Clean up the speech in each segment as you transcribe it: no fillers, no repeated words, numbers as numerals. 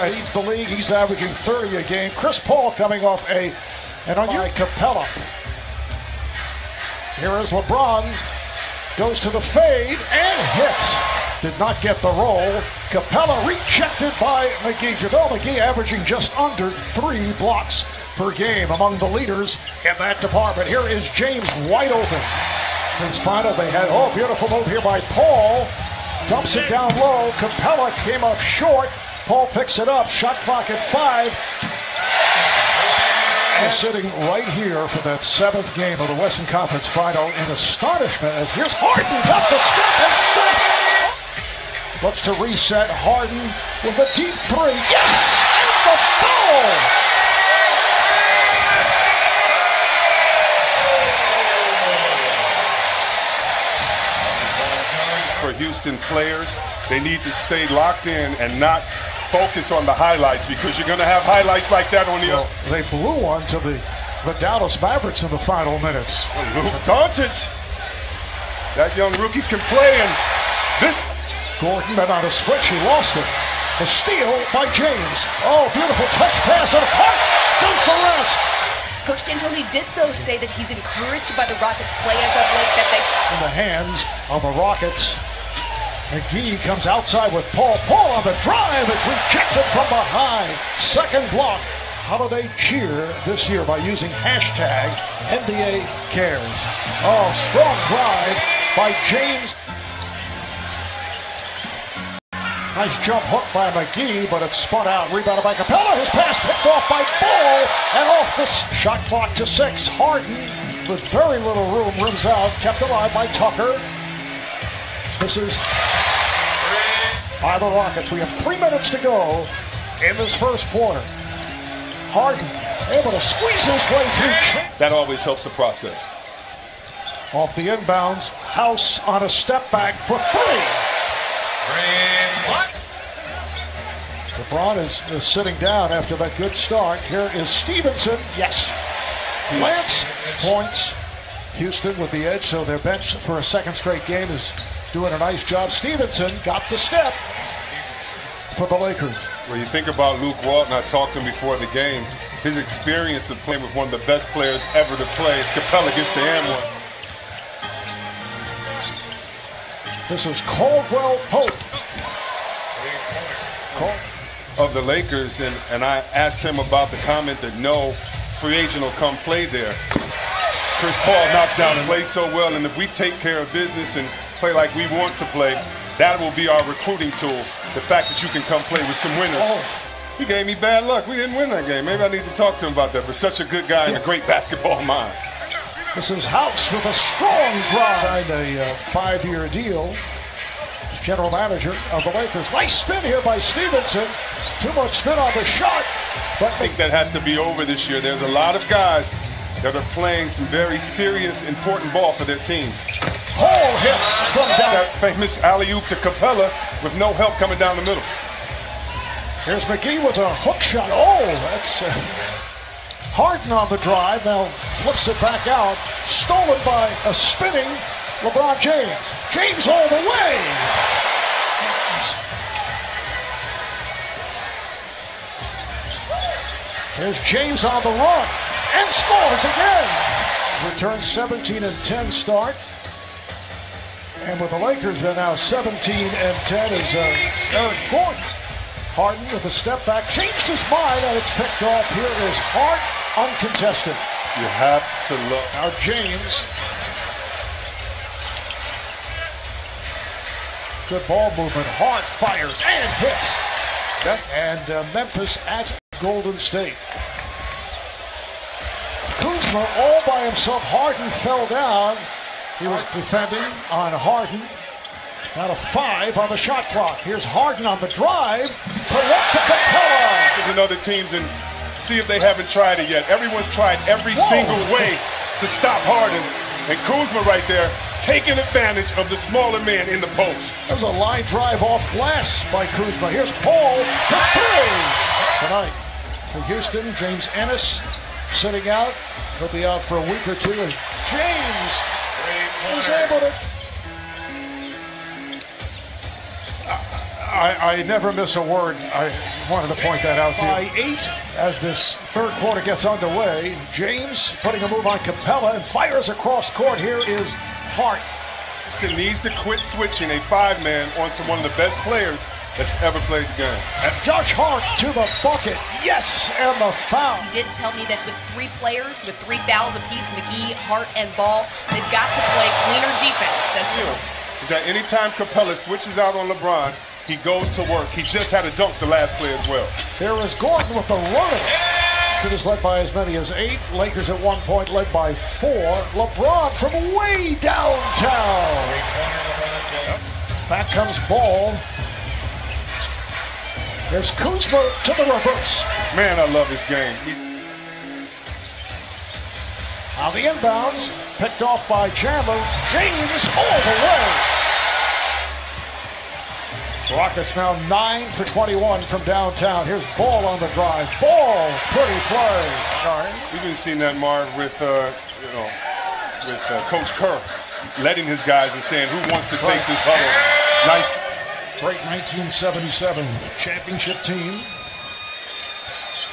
Leads the league. He's averaging 30 a game. Chris Paul coming off an by Capella. Here is LeBron. Goes to the fade and hits. Did not get the roll. Capella rejected by McGee. JaVale McGee averaging just under 3 blocks per game, among the leaders in that department. Here is James wide open. His final, they had, beautiful move here by Paul. Dumps it down low. Capella came up short. Paul picks it up. Shot clock at 5. And sitting right here for that 7th game of the Western Conference Final in astonishment as here's Harden. Got the step and step. Looks to reset. Harden with a deep 3. Yes! And the foul! For Houston players, they need to stay locked in and not focus on the highlights, because you're going to have highlights like that on the other. They blew one to the Dallas Mavericks in the final minutes. Luka Doncic, that young rookie can play, and this. Gordon met on a switch, he lost it. The steal by James. Beautiful touch pass, and Hart does the rest. Coach D'Antoni did, though, say that he's encouraged by the Rockets' play as of late, that they... In the hands of the Rockets. McGee comes outside with Paul. Paul on the drive. It's rejected from behind. Second block. Holiday cheer this year by using hashtag NBA Cares. Strong drive by James. Nice jump hook by McGee, but it's spun out. Rebounded by Capella. His pass picked off by Ball. And off the shot clock to 6. Harden, with very little room, rims out. Kept alive by Tucker. This is by the Rockets. We have 3 minutes to go in this first quarter. Harden able to squeeze his way through. That always helps the process. Off the inbounds, House on a step back for 3. LeBron is sitting down after that good start. Here is Stevenson. Yes. Lance points. Houston with the edge, so their bench for a second straight game is doing a nice job. Stevenson got the step for the Lakers. Well, you think about Luke Walton, I talked to him before the game. His experience of playing with one of the best players ever to play is Capella gets the and one. This is Caldwell Pope. Of the Lakers, and I asked him about the comment that no free agent will come play there. Chris Paul knocks down and plays so well, and if we take care of business and play like we want to play, that will be our recruiting tool. The fact that you can come play with some winners. He gave me bad luck. We didn't win that game. Maybe I need to talk to him about that, but such a good guy and a great basketball mind. This is House with a strong drive. Signed a 5-year deal. General manager of the Lakers. Nice spin here by Stevenson. Too much spin on the shot. But I think that has to be over this year. There's a lot of guys that are playing some very serious, important ball for their teams. Paul hits from down. That famous alley-oop to Capella with no help coming down the middle. Here's McGee with a hook shot. That's Harden on the drive. Now flips it back out. Stolen by a spinning LeBron James. James all the way. There's James on the run and scores again. Return 17-10 start. And with the Lakers, they're now 17-10 is Eric Gordon. Harden with a step back, changed his mind, and it's picked off. Here is Hart, uncontested. You have to look. Now James. Good ball movement. Hart fires and hits. And Memphis at Golden State. Kuzma all by himself. Harden fell down. He was defending on Harden. Now a 5 on the shot clock. Here's Harden on the drive. Correct to Capella. There's another teams and see if they haven't tried it yet. Everyone's tried every single way to stop Harden. And Kuzma right there taking advantage of the smaller man in the post. There's a line drive off glass by Kuzma. Here's Paul for 3 tonight. For Houston, James Ennis sitting out. He'll be out for a week or two. And James is able to I never miss a word. I wanted to point that out to you. By 8 as this third quarter gets underway. James putting a move on Capella and fires across court. Here is Hart. He needs to quit switching a 5-man onto one of the best players that's ever played the game. And Josh Hart to the bucket. Yes, and the foul. He did tell me that with 3 players, with 3 fouls apiece, McGee, Hart, and Ball, they've got to play cleaner defense, says Bill. Is that anytime Capella switches out on LeBron, he goes to work. He just had a dunk the last play as well. There is Gordon with the runner. It is led by as many as 8. Lakers at one point led by 4. LeBron from way downtown. Back comes Ball. There's Kuzma to the reverse. Man, I love this game. On the inbounds, picked off by Chandler. James all the way. Rockets now 9 for 21 from downtown. Here's Ball on the drive. Ball, pretty play. All right. We've been seeing that, Mark, with Coach Kerr letting his guys and saying, "Who wants to take this huddle?" Nice. Great 1977 championship team.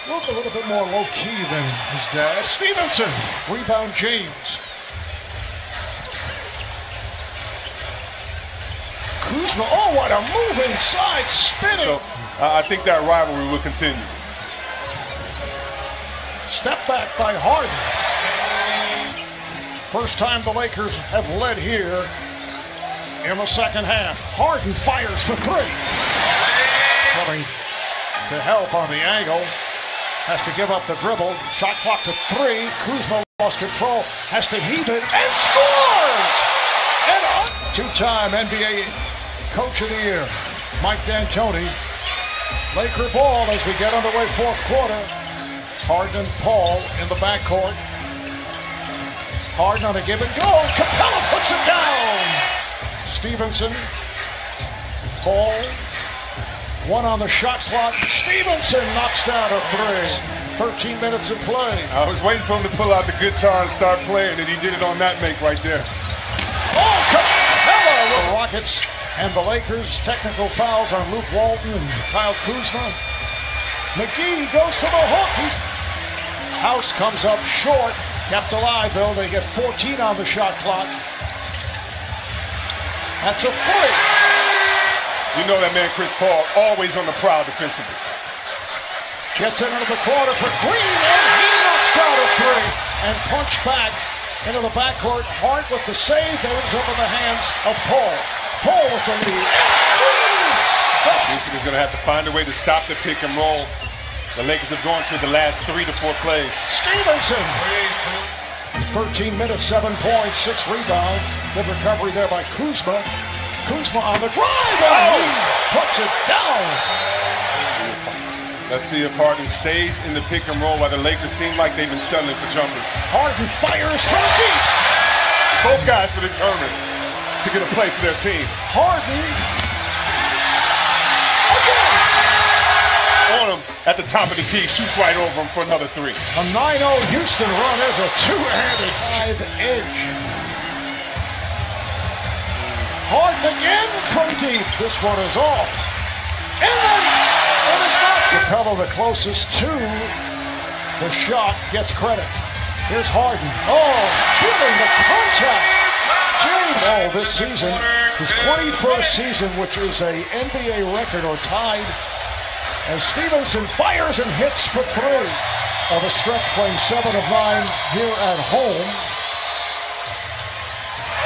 Looked a little bit more low-key than his dad. Stevenson, rebound James. Kuzma, oh, what a move inside, spinning. So, I think that rivalry will continue. Step back by Harden. First time the Lakers have led here in the second half. Harden fires for 3. Coming to help on the angle. Has to give up the dribble. Shot clock to 3. Kuzma lost control. Has to heave it and scores! And two-time NBA Coach of the Year, Mike D'Antoni. Laker ball as we get underway fourth quarter. Harden and Paul in the backcourt. Harden on a give and go. Capella puts it down. Stevenson. Ball. 1 on the shot clock. Stevenson knocks down a 3. 13 minutes of play. I was waiting for him to pull out the guitar and start playing, and he did it on that make right there. Oh, Capella with the Rockets and the Lakers. Technical fouls on Luke Walton and Kyle Kuzma. McGee goes to the hook. House comes up short. Kept alive, though. They get 14 on the shot clock. That's a 3. You know that man, Chris Paul, always on the prowl defensively. Gets it into the corner for Green, and he knocks down a 3. And punched back into the backcourt. Hart with the save. Goes up in the hands of Paul. Paul with the lead. Houston is going to have to find a way to stop the pick and roll. The Lakers have gone through the last 3 to 4 plays. Stevenson. 13 minutes, 7 points, 6 rebounds. Good recovery there by Kuzma. Kuzma on the drive, and he puts it down. Let's see if Harden stays in the pick and roll while the Lakers seem like they've been settling for jumpers. Harden fires from deep. Both guys were determined to get a play for their team. Harden. On him at the top of the key, shoots right over him for another 3. A 9-0 Houston run is a 2-handed 5-edge. Harden again from deep. This one is off. And then it is not. Capella, the closest to the shot, gets credit. Here's Harden. Oh, feeling the contact. James, this season, his 21st season, which is a NBA record or tied. As Stevenson fires and hits for 3. On the stretch, playing 7 of 9 here at home.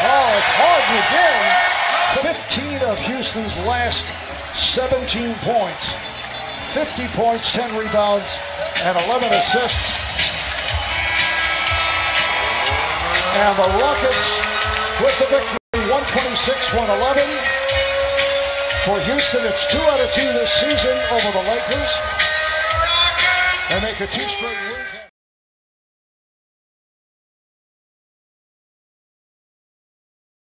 Oh, it's Harden again. 15 of Houston's last 17 points. 50 points, 10 rebounds, and 11 assists. And the Rockets with the victory, 126-111. For Houston, it's 2 out of 2 this season over the Lakers. They make it 2 straight wins.